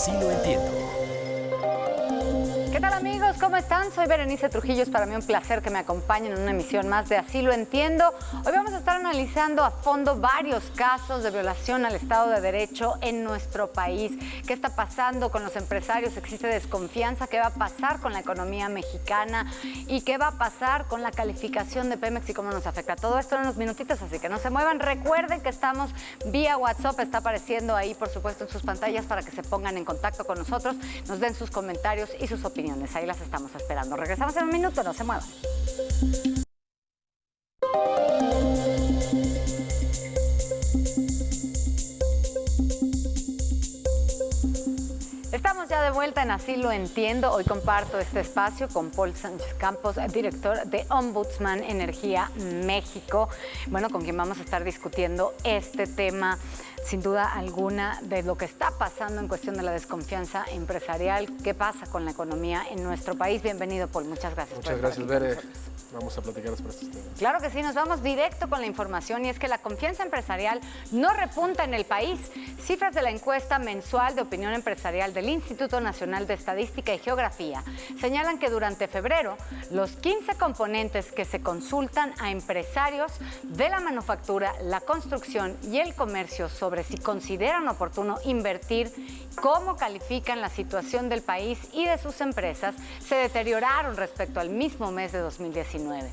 Así lo entiendo. ¿Qué tal, amigos? ¿Cómo están? Soy Berenice Trujillo. Es para mí un placer que me acompañen en una emisión más de Así lo entiendo. Hoy vamos a estar analizando a fondo varios casos de violación al Estado de Derecho en nuestro país. ¿Qué está pasando con los empresarios? ¿Existe desconfianza? ¿Qué va a pasar con la economía mexicana? ¿Y qué va a pasar con la calificación de Pemex y cómo nos afecta? Todo esto en unos minutitos, así que no se muevan. Recuerden que estamos vía WhatsApp. Está apareciendo ahí, por supuesto, en sus pantallas para que se pongan en contacto con nosotros, nos den sus comentarios y sus opiniones. Ahí las estamos esperando. Regresamos en un minuto, no se muevan. Estamos ya de vuelta en Así lo entiendo. Hoy comparto este espacio con Paul Sánchez Campos, director de Ombudsman Energía México, bueno, con quien vamos a estar discutiendo este tema, sin duda alguna, de lo que está pasando en cuestión de la desconfianza empresarial. ¿Qué pasa con la economía en nuestro país? Bienvenido, Paul. Muchas gracias. Muchas gracias, Bere. Vamos a platicar sobre estos temas. Claro que sí, nos vamos directo con la información, y es que la confianza empresarial no repunta en el país. Cifras de la encuesta mensual de opinión empresarial del Instituto Nacional de Estadística y Geografía señalan que durante febrero los 15 componentes que se consultan a empresarios de la manufactura, la construcción y el comercio sobre si consideran oportuno invertir, cómo califican la situación del país y de sus empresas, se deterioraron respecto al mismo mes de 2019.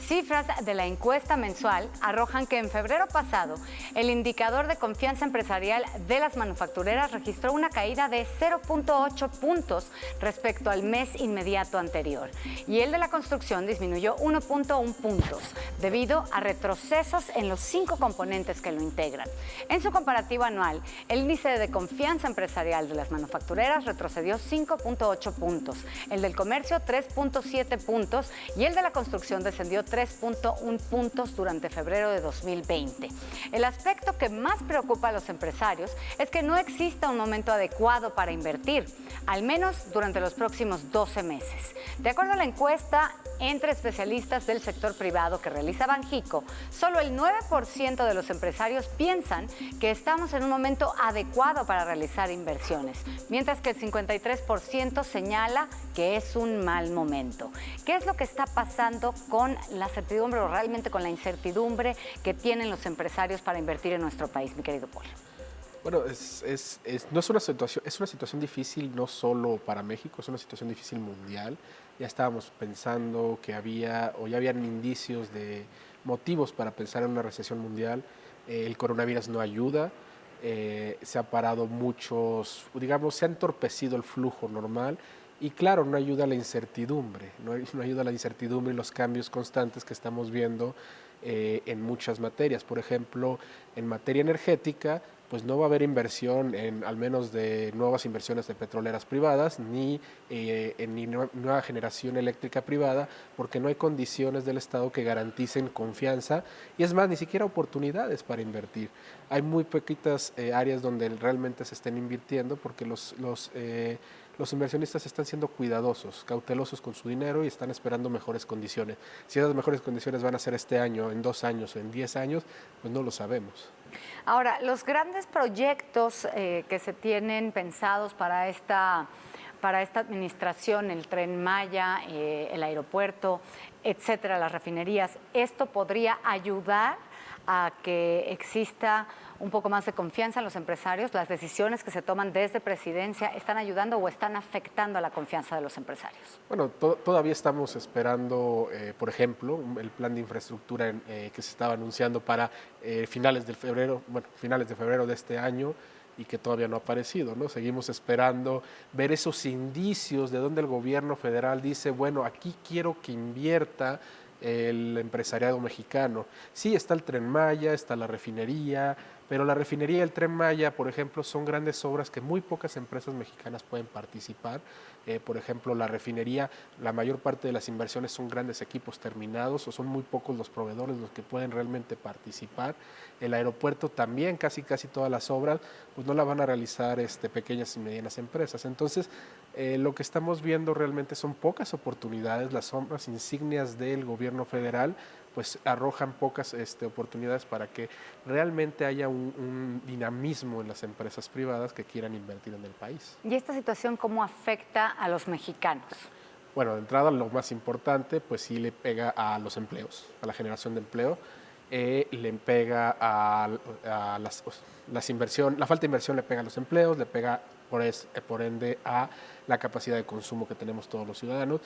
Cifras de la encuesta mensual arrojan que en febrero pasado el indicador de confianza empresarial de las manufactureras registró una caída de 0.8 puntos respecto al mes inmediato anterior, y el de la construcción disminuyó 1.1 puntos debido a retrocesos en los 5 componentes que lo integran. En su comparativo anual, el índice de confianza empresarial de las manufactureras retrocedió 5.8 puntos, el del comercio 3.7 puntos y el de la construcción descendió 3.1 puntos durante febrero de 2020. El aspecto que más preocupa a los empresarios es que no exista un momento adecuado para invertir, al menos durante los próximos 12 meses. De acuerdo a la encuesta entre especialistas del sector privado que realiza Banjico, solo el 9% de los empresarios piensan que estamos en un momento adecuado para realizar inversiones, mientras que el 53% señala que es un mal momento. ¿Qué es lo que está pasando con la certidumbre, o realmente con la incertidumbre que tienen los empresarios para invertir en nuestro país, mi querido Paul? Bueno, no es una situación difícil no solo para México, es una situación difícil mundial. Ya estábamos pensando que ya habían indicios de motivos para pensar en una recesión mundial. El coronavirus no ayuda, se ha parado se ha entorpecido el flujo normal. Y claro, no ayuda la incertidumbre, no ayuda la incertidumbre y los cambios constantes que estamos viendo en muchas materias. Por ejemplo, en materia energética, pues no va a haber inversión, al menos de nuevas inversiones de petroleras privadas, ni nueva generación eléctrica privada, porque no hay condiciones del Estado que garanticen confianza, y es más, ni siquiera oportunidades para invertir. Hay muy poquitas áreas donde realmente se estén invirtiendo, porque los inversionistas están siendo cuidadosos, cautelosos con su dinero y están esperando mejores condiciones. Si esas mejores condiciones van a ser este año, en 2 años o en 10 años, pues no lo sabemos. Ahora, los grandes proyectos que se tienen pensados para esta administración, el Tren Maya, el aeropuerto, etcétera, las refinerías, ¿esto podría ayudar a que exista un poco más de confianza en los empresarios? ¿Las decisiones que se toman desde presidencia están ayudando o están afectando a la confianza de los empresarios? Bueno, todavía estamos esperando, por ejemplo, el plan de infraestructura que se estaba anunciando para finales de febrero de este año, y que todavía no ha aparecido, ¿no? Seguimos esperando ver esos indicios de donde el gobierno federal dice, bueno, aquí quiero que invierta el empresariado mexicano. Sí, está el Tren Maya, está la refinería, pero la refinería y el Tren Maya, por ejemplo, son grandes obras que muy pocas empresas mexicanas pueden participar. Por ejemplo, la refinería, la mayor parte de las inversiones son grandes equipos terminados o son muy pocos los proveedores los que pueden realmente participar. El aeropuerto también, casi todas las obras, pues no la van a realizar pequeñas y medianas empresas. Entonces, lo que estamos viendo realmente son pocas oportunidades. Las obras insignias del gobierno federal pues arrojan pocas oportunidades para que realmente haya un dinamismo en las empresas privadas que quieran invertir en el país. ¿Y esta situación cómo afecta a los mexicanos? Bueno, de entrada lo más importante, pues sí le pega a los empleos, a la generación de empleo, le pega a las inversiones, la falta de inversión le pega a los empleos, le pega por ende a la capacidad de consumo que tenemos todos los ciudadanos.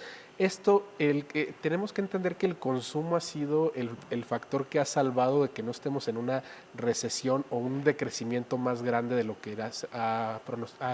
Tenemos que entender que el consumo ha sido el factor que ha salvado de que no estemos en una recesión o un decrecimiento más grande de lo que ha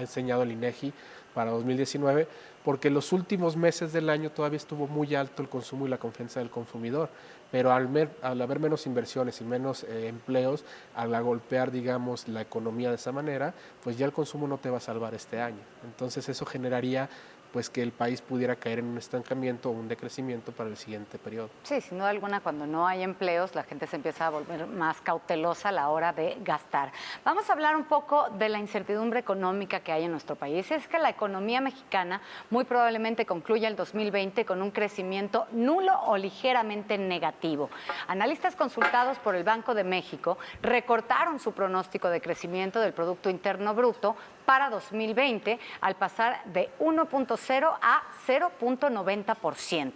enseñado el INEGI para 2019, porque los últimos meses del año todavía estuvo muy alto el consumo y la confianza del consumidor, pero al haber menos inversiones y menos empleos, al golpear, digamos, la economía de esa manera, pues ya el consumo no te va a salvar este año. Entonces eso generaría pues que el país pudiera caer en un estancamiento o un decrecimiento para el siguiente periodo. Sí, sin duda alguna, cuando no hay empleos, la gente se empieza a volver más cautelosa a la hora de gastar. Vamos a hablar un poco de la incertidumbre económica que hay en nuestro país. Es que la economía mexicana muy probablemente concluya el 2020 con un crecimiento nulo o ligeramente negativo. Analistas consultados por el Banco de México recortaron su pronóstico de crecimiento del Producto Interno Bruto para 2020 al pasar de 1.0 a 0.90%.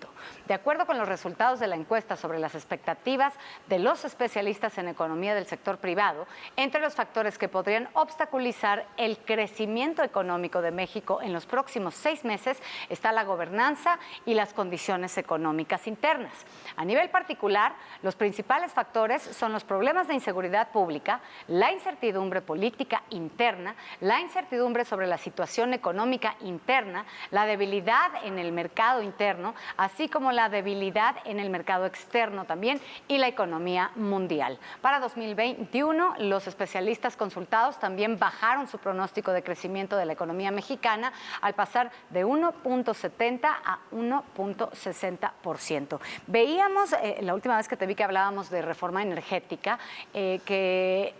De acuerdo con los resultados de la encuesta sobre las expectativas de los especialistas en economía del sector privado, entre los factores que podrían obstaculizar el crecimiento económico de México en los próximos 6 meses está la gobernanza y las condiciones económicas internas. A nivel particular, los principales factores son los problemas de inseguridad pública, la incertidumbre política interna, la incertidumbre sobre la situación económica interna, la debilidad en el mercado interno, así como la debilidad en el mercado externo también y la economía mundial. Para 2021, los especialistas consultados también bajaron su pronóstico de crecimiento de la economía mexicana al pasar de 1.70 a 1.60%. Veíamos, la última vez que te vi que hablábamos de reforma energética, que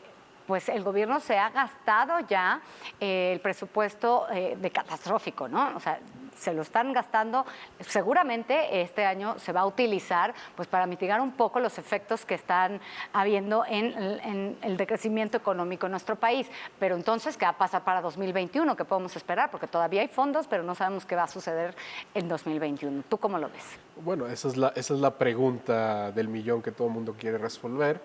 pues el gobierno se ha gastado ya el presupuesto de catastrófico, ¿no? O sea, se lo están gastando. Seguramente este año se va a utilizar pues para mitigar un poco los efectos que están habiendo en el decrecimiento económico en nuestro país. Pero entonces, ¿qué va a pasar para 2021? ¿Qué podemos esperar? Porque todavía hay fondos, pero no sabemos qué va a suceder en 2021. ¿Tú cómo lo ves? Bueno, esa es la pregunta del millón que todo el mundo quiere resolver.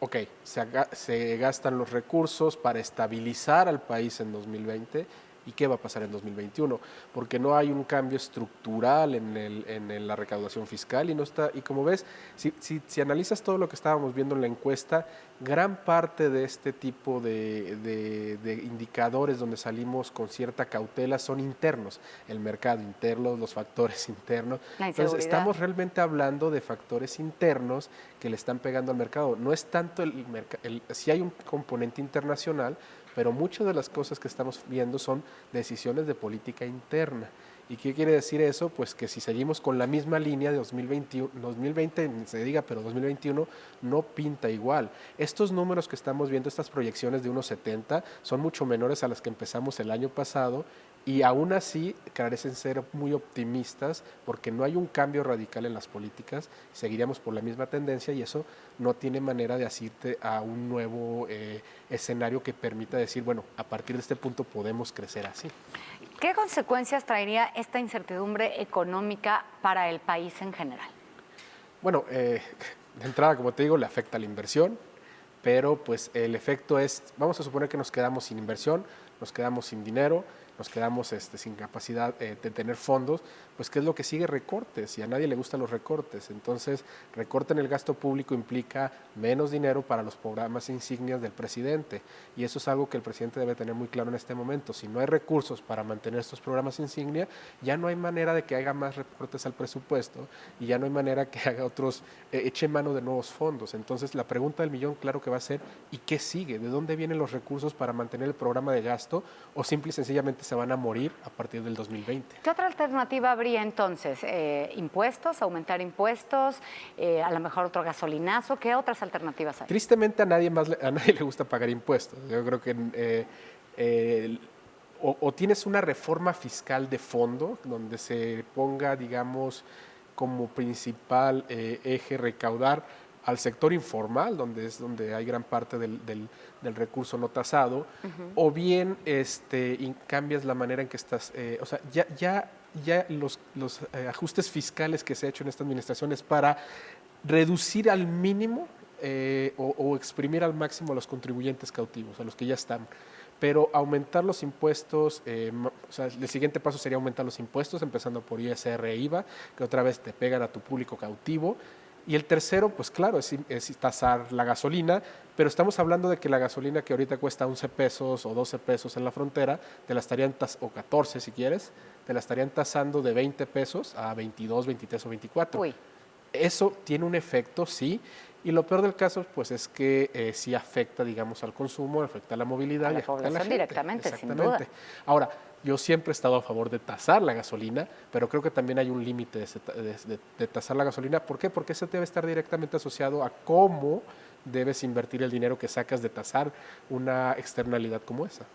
Ok, se gastan los recursos para estabilizar al país en 2020. ¿Y qué va a pasar en 2021? Porque no hay un cambio estructural en la recaudación fiscal y no está. Y como ves, si analizas todo lo que estábamos viendo en la encuesta, gran parte de este tipo de indicadores donde salimos con cierta cautela son internos, el mercado interno, los factores internos. Entonces, estamos realmente hablando de factores internos que le están pegando al mercado. No es tanto si hay un componente internacional, pero muchas de las cosas que estamos viendo son decisiones de política interna. ¿Y qué quiere decir eso? Pues que si seguimos con la misma línea de 2020, se diga, pero 2021 no pinta igual. Estos números que estamos viendo, estas proyecciones de 1.70, son mucho menores a las que empezamos el año pasado y aún así carecen ser muy optimistas porque no hay un cambio radical en las políticas, seguiríamos por la misma tendencia y eso no tiene manera de asirte a un nuevo escenario que permita decir, bueno, a partir de este punto podemos crecer así. ¿Qué consecuencias traería esta incertidumbre económica para el país en general? Bueno, de entrada, como te digo, le afecta a la inversión, pero pues el efecto es, vamos a suponer que nos quedamos sin inversión, nos quedamos sin dinero, nos quedamos sin capacidad de tener fondos, pues ¿qué es lo que sigue? Recortes, y a nadie le gustan los recortes. Entonces, recorte en el gasto público implica menos dinero para los programas insignias del presidente, y eso es algo que el presidente debe tener muy claro en este momento. Si no hay recursos para mantener estos programas insignia, ya no hay manera de que haga más recortes al presupuesto, y ya no hay manera que haga otros, eche mano de nuevos fondos. Entonces, la pregunta del millón, claro que va a ser, ¿y qué sigue? ¿De dónde vienen los recursos para mantener el programa de gasto? O simple y sencillamente se van a morir a partir del 2020. ¿Qué otra alternativa habría entonces? ¿Impuestos? ¿Aumentar impuestos? ¿A lo mejor otro gasolinazo? ¿Qué otras alternativas hay? Tristemente a nadie le gusta pagar impuestos. Yo creo que o tienes una reforma fiscal de fondo donde se ponga, digamos, como principal eje recaudar al sector informal, donde es donde hay gran parte del recurso no tasado, o bien cambias la manera en que estás, o sea, ya los ajustes fiscales que se ha hecho en esta administración es para reducir al mínimo o exprimir al máximo a los contribuyentes cautivos, a los que ya están. Pero aumentar los impuestos, o sea, el siguiente paso sería aumentar los impuestos, empezando por ISR e IVA, que otra vez te pegan a tu público cautivo. Y el tercero, pues claro, es tasar la gasolina, pero estamos hablando de que la gasolina que ahorita cuesta 11 pesos o 12 pesos en la frontera, te la estarían o 14 si quieres, te la estarían tasando de 20 pesos a 22, 23 o 24. Uy. Eso tiene un efecto, sí, y lo peor del caso, pues es que sí afecta, digamos, al consumo, afecta a la movilidad A la y afecta a la población gente. directamente, sin duda. Ahora, yo siempre he estado a favor de tasar la gasolina, pero creo que también hay un límite de tasar la gasolina. ¿Por qué? Porque eso debe estar directamente asociado a cómo debes invertir el dinero que sacas de tasar una externalidad como esa.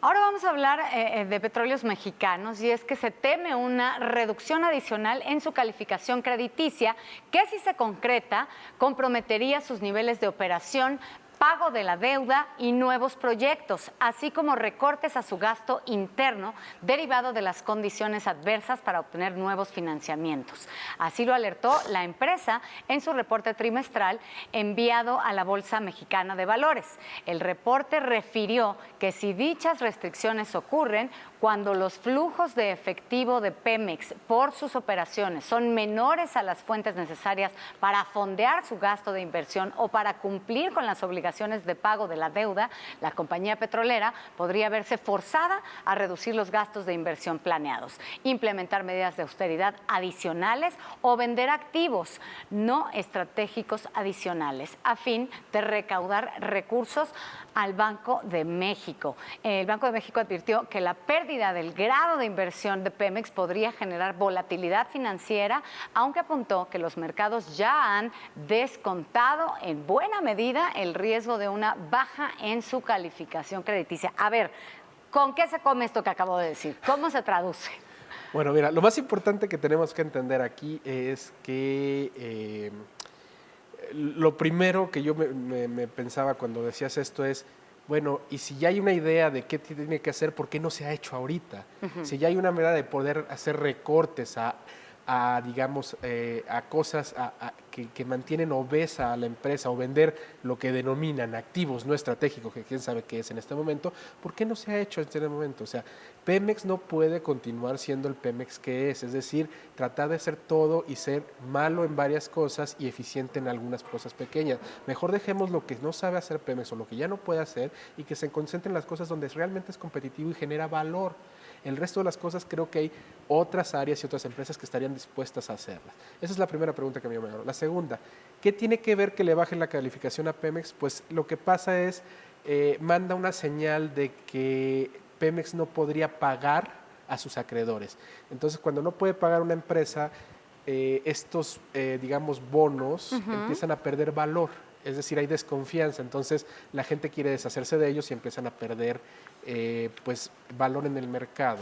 Ahora vamos a hablar de Petróleos Mexicanos y es que se teme una reducción adicional en su calificación crediticia que si se concreta comprometería sus niveles de operación, pago de la deuda y nuevos proyectos, así como recortes a su gasto interno derivado de las condiciones adversas para obtener nuevos financiamientos. Así lo alertó la empresa en su reporte trimestral enviado a la Bolsa Mexicana de Valores. El reporte refirió que si dichas restricciones ocurren cuando los flujos de efectivo de Pemex por sus operaciones son menores a las fuentes necesarias para fondear su gasto de inversión o para cumplir con las obligaciones de pago de la deuda, la compañía petrolera podría verse forzada a reducir los gastos de inversión planeados, implementar medidas de austeridad adicionales o vender activos no estratégicos adicionales a fin de recaudar recursos al Banco de México. El Banco de México advirtió que la pérdida del grado de inversión de Pemex podría generar volatilidad financiera, aunque apuntó que los mercados ya han descontado en buena medida el riesgo de una baja en su calificación crediticia. A ver, ¿con qué se come esto que acabo de decir? ¿Cómo se traduce? Bueno, mira, lo más importante que tenemos que entender aquí es que lo primero que yo me pensaba cuando decías esto es, bueno, y si ya hay una idea de qué tiene que hacer, ¿por qué no se ha hecho ahorita? Si ya hay una manera de poder hacer recortes digamos, a cosas que mantienen obesa a la empresa o vender lo que denominan activos no estratégicos, que quién sabe qué es en este momento, ¿por qué no se ha hecho en este momento? O sea, Pemex no puede continuar siendo el Pemex que es decir, tratar de hacer todo y ser malo en varias cosas y eficiente en algunas cosas pequeñas. Mejor dejemos lo que no sabe hacer Pemex o lo que ya no puede hacer y que se concentre en las cosas donde realmente es competitivo y genera valor. El resto de las cosas creo que hay otras áreas y otras empresas que estarían dispuestas a hacerlas. Esa es la primera pregunta que me dio. La segunda, ¿qué tiene que ver que le bajen la calificación a Pemex? Pues lo que pasa es, manda una señal de que Pemex no podría pagar a sus acreedores. Entonces, cuando no puede pagar una empresa, estos, digamos, bonos empiezan a perder valor. Es decir, hay desconfianza, entonces la gente quiere deshacerse de ellos y empiezan a perder pues, valor en el mercado.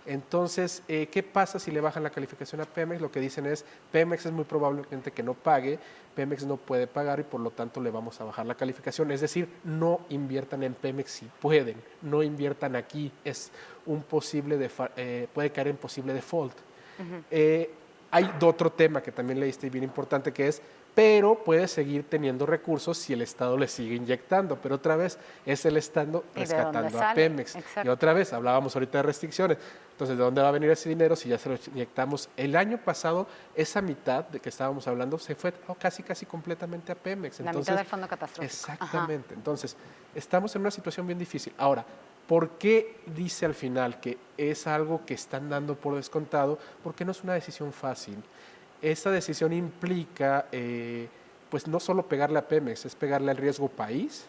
Entonces, ¿qué pasa si le bajan la calificación a Pemex? Lo que dicen es, Pemex es muy probablemente que no pague, Pemex no puede pagar y por lo tanto le vamos a bajar la calificación. Es decir, no inviertan en Pemex si pueden, no inviertan aquí, es un posible puede caer en posible default. Hay otro tema que también leíste y bien importante que es, pero puede seguir teniendo recursos si el Estado le sigue inyectando. Pero otra vez, es el Estado rescatando a Pemex. Exacto. Y otra vez, hablábamos ahorita de restricciones. Entonces, ¿de dónde va a venir ese dinero si ya se lo inyectamos? El año pasado, esa mitad de que estábamos hablando se fue casi completamente a Pemex. La mitad del fondo catastrófico. Exactamente. Ajá. Entonces, estamos en una situación bien difícil. Ahora, ¿por qué dice al final que es algo que están dando por descontado? Porque no es una decisión fácil. Esa decisión implica, pues no solo pegarle a Pemex, es pegarle al riesgo país,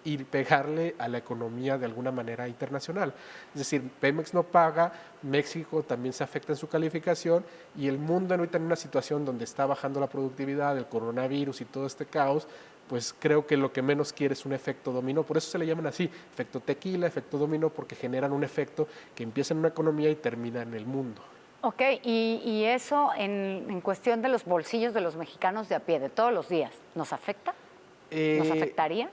y pegarle a la economía de alguna manera internacional. Es decir, Pemex no paga, México también se afecta en su calificación y el mundo ahorita en una situación donde está bajando la productividad, el coronavirus y todo este caos, pues creo que lo que menos quiere es un efecto dominó. Por eso se le llaman así, efecto tequila, efecto dominó, porque generan un efecto que empieza en una economía y termina en el mundo. Ok, y eso en cuestión de los bolsillos de los mexicanos de a pie, de todos los días, ¿nos afecta? ¿Nos afectaría?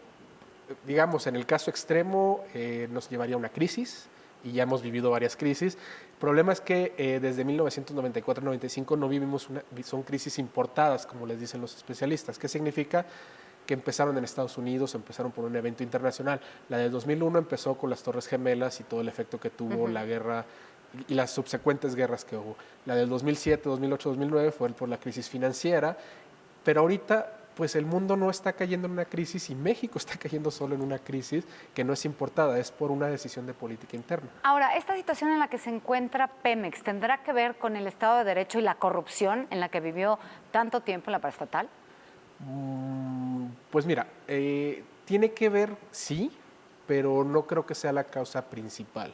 Digamos, en el caso extremo nos llevaría a una crisis y ya hemos vivido varias crisis. El problema es que desde 1994-95 no vivimos son crisis importadas, como les dicen los especialistas. ¿Qué significa? Que empezaron en Estados Unidos, empezaron por un evento internacional. La de 2001 empezó con las Torres Gemelas y todo el efecto que tuvo la guerra y las subsecuentes guerras que hubo. La del 2007, 2008, 2009 fue por la crisis financiera, pero ahorita pues el mundo no está cayendo en una crisis y México está cayendo solo en una crisis que no es importada, es por una decisión de política interna. Ahora, esta situación en la que se encuentra Pemex, ¿tendrá que ver con el Estado de Derecho y la corrupción en la que vivió tanto tiempo la paraestatal? Pues mira, tiene que ver, sí, pero no creo que sea la causa principal.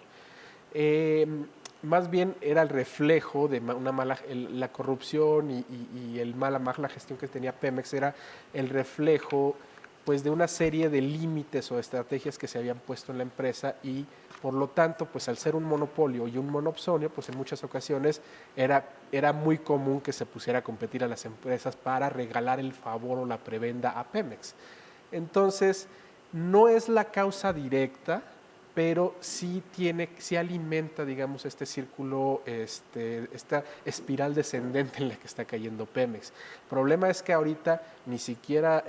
Más bien era el reflejo de una la corrupción y mala gestión que tenía Pemex era el reflejo pues de una serie de límites o estrategias que se habían puesto en la empresa y por lo tanto pues al ser un monopolio y un monopsonio pues en muchas ocasiones era muy común que se pusiera a competir a las empresas para regalar el favor o la prebenda a Pemex. Entonces no es la causa directa, pero sí alimenta, digamos, este círculo, esta espiral descendente en la que está cayendo Pemex. El problema es que ahorita ni siquiera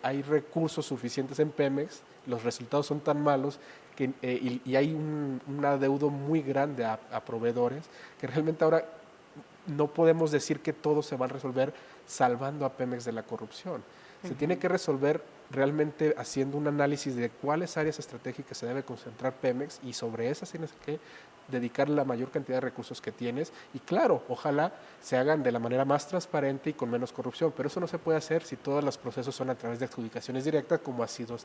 hay recursos suficientes en Pemex, los resultados son tan malos y hay un adeudo muy grande a proveedores que realmente ahora no podemos decir que todo se va a resolver salvando a Pemex de la corrupción. Se tiene que resolver realmente haciendo un análisis de cuáles áreas estratégicas se debe concentrar Pemex y sobre esas tienes que dedicar la mayor cantidad de recursos que tienes y claro, ojalá se hagan de la manera más transparente y con menos corrupción, pero eso no se puede hacer si todos los procesos son a través de adjudicaciones directas como ha sido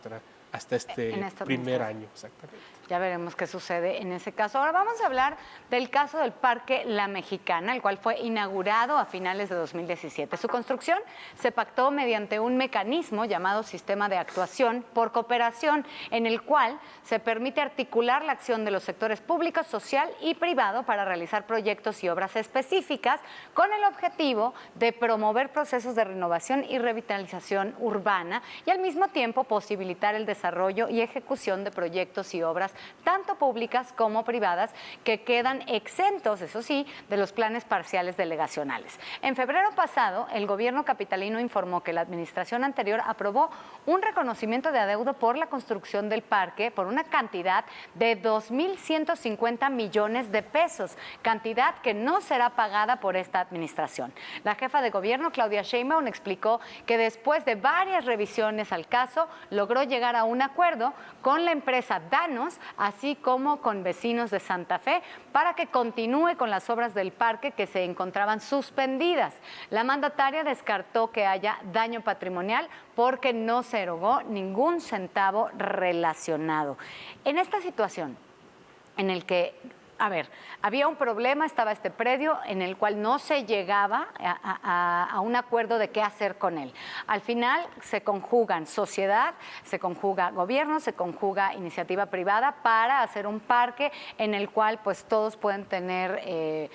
hasta este primer año. Exactamente. Ya veremos qué sucede en ese caso. Ahora vamos a hablar del caso del Parque La Mexicana, el cual fue inaugurado a finales de 2017. Su construcción se pactó mediante un mecanismo llamado Sistema de Actuación por Cooperación, en el cual se permite articular la acción de los sectores públicos, social y privado para realizar proyectos y obras específicas con el objetivo de promover procesos de renovación y revitalización urbana y al mismo tiempo posibilitar el desarrollo y ejecución de proyectos y obras tanto públicas como privadas que quedan exentos, eso sí, de los planes parciales delegacionales. En febrero pasado, el gobierno capitalino informó que la administración anterior aprobó un reconocimiento de adeudo por la construcción del parque por una cantidad de 2.150 millones de pesos, cantidad que no será pagada por esta administración. La jefa de gobierno, Claudia Sheinbaum, explicó que después de varias revisiones al caso, logró llegar a un acuerdo con la empresa Danos, así como con Vecinos de Santa Fe, para que continúe con las obras del parque que se encontraban suspendidas. La mandataria descartó que haya daño patrimonial porque no se erogó ningún centavo relacionado. En esta situación en el que había un problema, estaba este predio en el cual no se llegaba a un acuerdo de qué hacer con él. Al final se conjugan sociedad, se conjuga gobierno, se conjuga iniciativa privada para hacer un parque en el cual pues todos pueden tener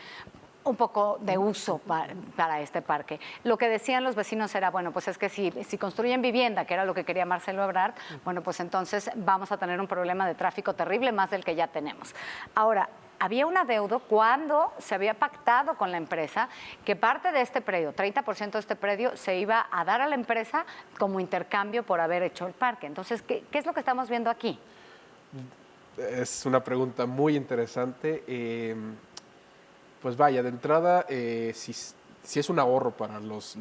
un poco de uso para este parque. Lo que decían los vecinos era, bueno, pues es que si construyen vivienda, que era lo que quería Marcelo Ebrard, bueno, pues entonces vamos a tener un problema de tráfico terrible, más del que ya tenemos. Ahora, había un adeudo cuando se había pactado con la empresa que parte de este predio, 30% de este predio, se iba a dar a la empresa como intercambio por haber hecho el parque. Entonces, ¿qué es lo que estamos viendo aquí? Es una pregunta muy interesante. Pues vaya, de entrada, si es un ahorro para los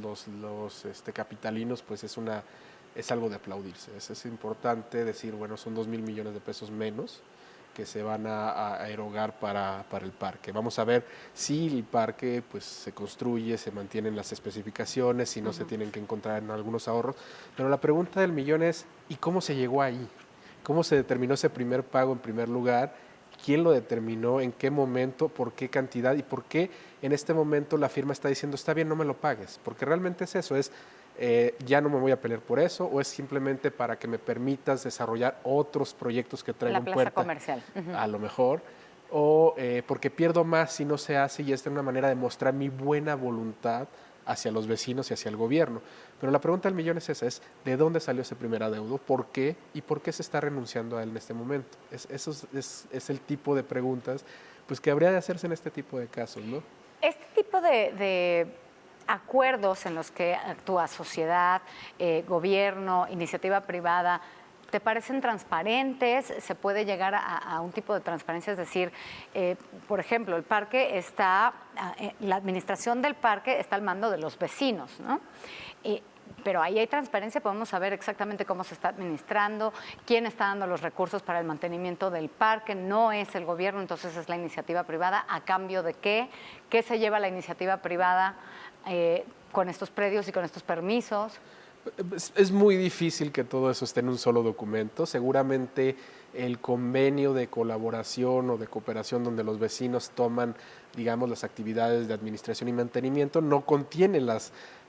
capitalinos, pues es algo de aplaudirse. Es importante decir, bueno, son 2,000 millones de pesos menos que se van a erogar para el parque. Vamos a ver si el parque pues, se construye, se mantienen las especificaciones, si no se tienen que encontrar en algunos ahorros. Pero la pregunta del millón es, ¿y cómo se llegó ahí? cómo se determinó ese primer pago en primer lugar, quién lo determinó, en qué momento, por qué cantidad y por qué en este momento la firma está diciendo, está bien, no me lo pagues, porque realmente es eso, ya no me voy a pelear por eso, o es simplemente para que me permitas desarrollar otros proyectos que traigo La en plaza puerta, comercial. a lo mejor, o porque pierdo más si no se hace y esta es una manera de mostrar mi buena voluntad hacia los vecinos y hacia el gobierno. Pero la pregunta del millón es esa, es ¿de dónde salió ese primer adeudo? ¿Por qué? ¿Y por qué se está renunciando a él en este momento? Eso es el tipo de preguntas pues, que habría de hacerse en este tipo de casos, ¿no? Este tipo de acuerdos en los que actúa sociedad, gobierno, iniciativa privada, ¿te parecen transparentes? ¿Se puede llegar a un tipo de transparencia? Es decir, por ejemplo, el parque está, la administración del parque está al mando de los vecinos, ¿no? Pero ahí hay transparencia, podemos saber exactamente cómo se está administrando, quién está dando los recursos para el mantenimiento del parque, no es el gobierno, entonces es la iniciativa privada. ¿A cambio de qué? ¿Qué se lleva la iniciativa privada con estos predios y con estos permisos? Es muy difícil que todo eso esté en un solo documento. Seguramente el convenio de colaboración o de cooperación donde los vecinos toman, digamos, las actividades de administración y mantenimiento no contiene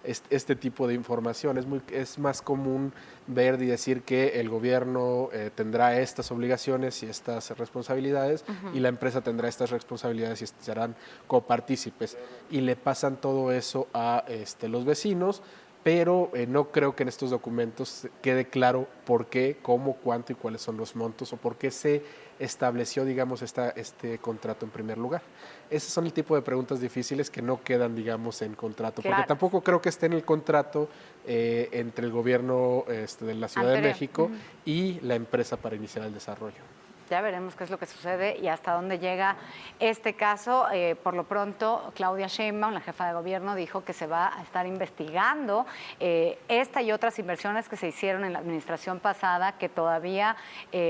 este tipo de información. Es más común ver y decir que el gobierno tendrá estas obligaciones y estas responsabilidades y la empresa tendrá estas responsabilidades y serán copartícipes. Y le pasan todo eso a los vecinos, pero no creo que en estos documentos quede claro por qué, cómo, cuánto y cuáles son los montos o por qué se estableció, digamos, este contrato en primer lugar. Esos son el tipo de preguntas difíciles que no quedan, digamos, en contrato, porque tampoco creo que esté en el contrato entre el gobierno de la Ciudad de México y la empresa para iniciar el desarrollo. Ya veremos qué es lo que sucede y hasta dónde llega este caso. Por lo pronto, Claudia Sheinbaum, la jefa de gobierno, dijo que se va a estar investigando esta y otras inversiones que se hicieron en la administración pasada, que todavía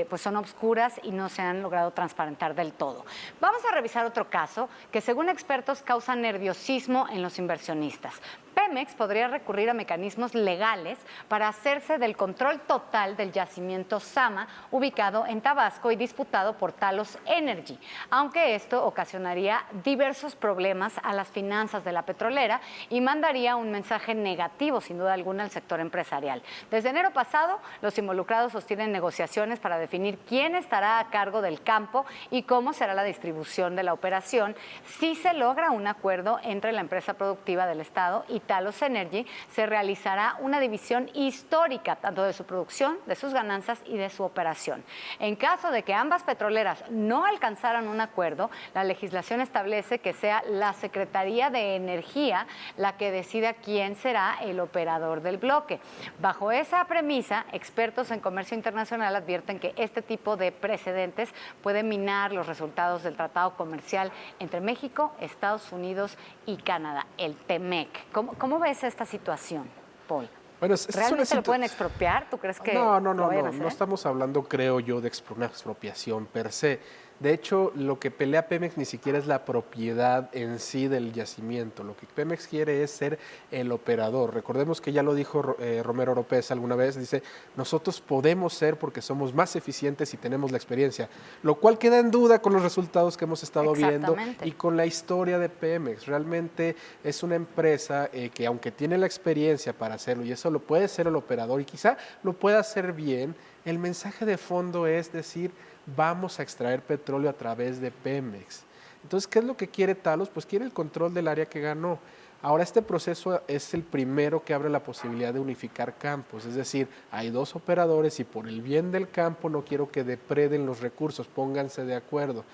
pues son obscuras y no se han logrado transparentar del todo. Vamos a revisar otro caso que, según expertos, causa nerviosismo en los inversionistas. Pemex podría recurrir a mecanismos legales para hacerse del control total del yacimiento Zama, ubicado en Tabasco y disputado por Talos Energy, aunque esto ocasionaría diversos problemas a las finanzas de la petrolera y mandaría un mensaje negativo, sin duda alguna, al sector empresarial. Desde enero pasado, los involucrados sostienen negociaciones para definir quién estará a cargo del campo y cómo será la distribución de la operación si se logra un acuerdo entre la empresa productiva del Estado y Talos Energy. Se realizará una división histórica tanto de su producción, de sus ganancias y de su operación. En caso de que ambas petroleras no alcanzaran un acuerdo, la legislación establece que sea la Secretaría de Energía la que decida quién será el operador del bloque. Bajo esa premisa, expertos en comercio internacional advierten que este tipo de precedentes puede minar los resultados del tratado comercial entre México, Estados Unidos y Canadá, el TEMEC. ¿Cómo ves esta situación, Paul? Bueno, ¿Realmente lo pueden expropiar? ¿Tú crees que no estamos hablando, creo yo, de una expropiación per se. De hecho, lo que pelea Pemex ni siquiera es la propiedad en sí del yacimiento. Lo que Pemex quiere es ser el operador. Recordemos que ya lo dijo Romero Oropeza alguna vez, dice, nosotros podemos ser porque somos más eficientes y tenemos la experiencia, lo cual queda en duda con los resultados que hemos estado viendo y con la historia de Pemex. Realmente es una empresa que, aunque tiene la experiencia para hacerlo, y eso lo puede ser el operador y quizá lo pueda hacer bien, el mensaje de fondo es decir, vamos a extraer petróleo a través de Pemex. Entonces, ¿qué es lo que quiere Talos? Pues quiere el control del área que ganó. Ahora, este proceso es el primero que abre la posibilidad de unificar campos, es decir, hay dos operadores y por el bien del campo no quiero que depreden los recursos, pónganse de acuerdo.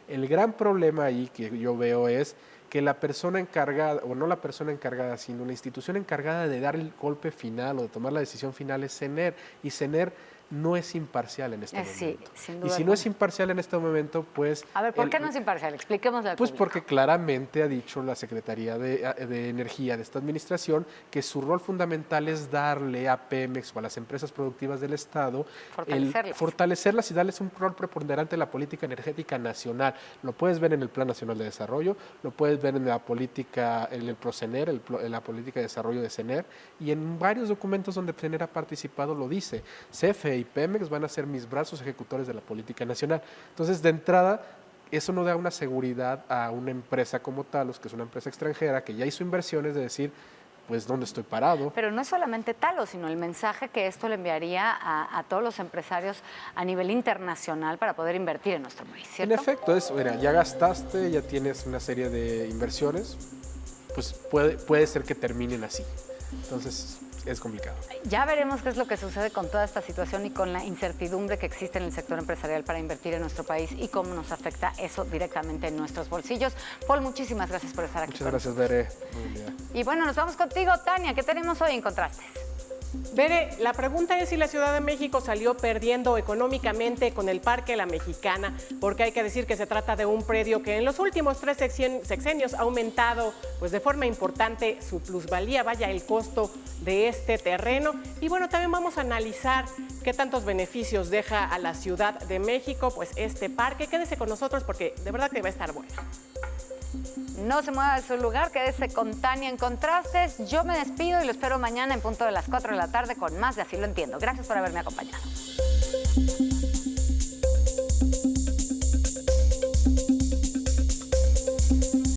El gran problema ahí que yo veo es que la persona encargada, o no la persona encargada, sino la institución encargada de dar el golpe final o de tomar la decisión final es CENER, y CENER no es imparcial en este momento. Sí, sin duda y si no es imparcial en este momento, pues... A ver, ¿por qué no es imparcial? Expliquémosle al Pues público. porque claramente ha dicho la Secretaría de Energía de esta administración que su rol fundamental es darle a Pemex o a las empresas productivas del Estado fortalecerlas y darles un rol preponderante en la política energética nacional. Lo puedes ver en el Plan Nacional de Desarrollo, lo puedes ver en la política, en el PROCENER, en la política de desarrollo de CENER, y en varios documentos donde CENER ha participado lo dice. CFE y Pemex van a ser mis brazos ejecutores de la política nacional. Entonces, de entrada, eso no da una seguridad a una empresa como Talos, que es una empresa extranjera, que ya hizo inversiones, de decir, pues, ¿dónde estoy parado? Pero no es solamente Talos, sino el mensaje que esto le enviaría a todos los empresarios a nivel internacional para poder invertir en nuestro país, ¿cierto? En efecto, mira, ya gastaste, ya tienes una serie de inversiones, pues puede ser que terminen así. Entonces, es complicado. Ya veremos qué es lo que sucede con toda esta situación y con la incertidumbre que existe en el sector empresarial para invertir en nuestro país y cómo nos afecta eso directamente en nuestros bolsillos. Paul, muchísimas gracias por estar aquí. Muchas gracias, Bere. Y bueno, nos vamos contigo, Tania. ¿Qué tenemos hoy en Contrastes? Bere, la pregunta es si la Ciudad de México salió perdiendo económicamente con el Parque La Mexicana, porque hay que decir que se trata de un predio que en los últimos 3 sexenios ha aumentado pues de forma importante su plusvalía, vaya el costo de este terreno. Y bueno, también vamos a analizar qué tantos beneficios deja a la Ciudad de México pues este parque. Quédese con nosotros porque de verdad que va a estar bueno. No se mueva de su lugar, quédese con Tania en Contrastes. Yo me despido y lo espero mañana en punto de las 4 de la tarde con más de Así lo entiendo. Gracias por haberme acompañado.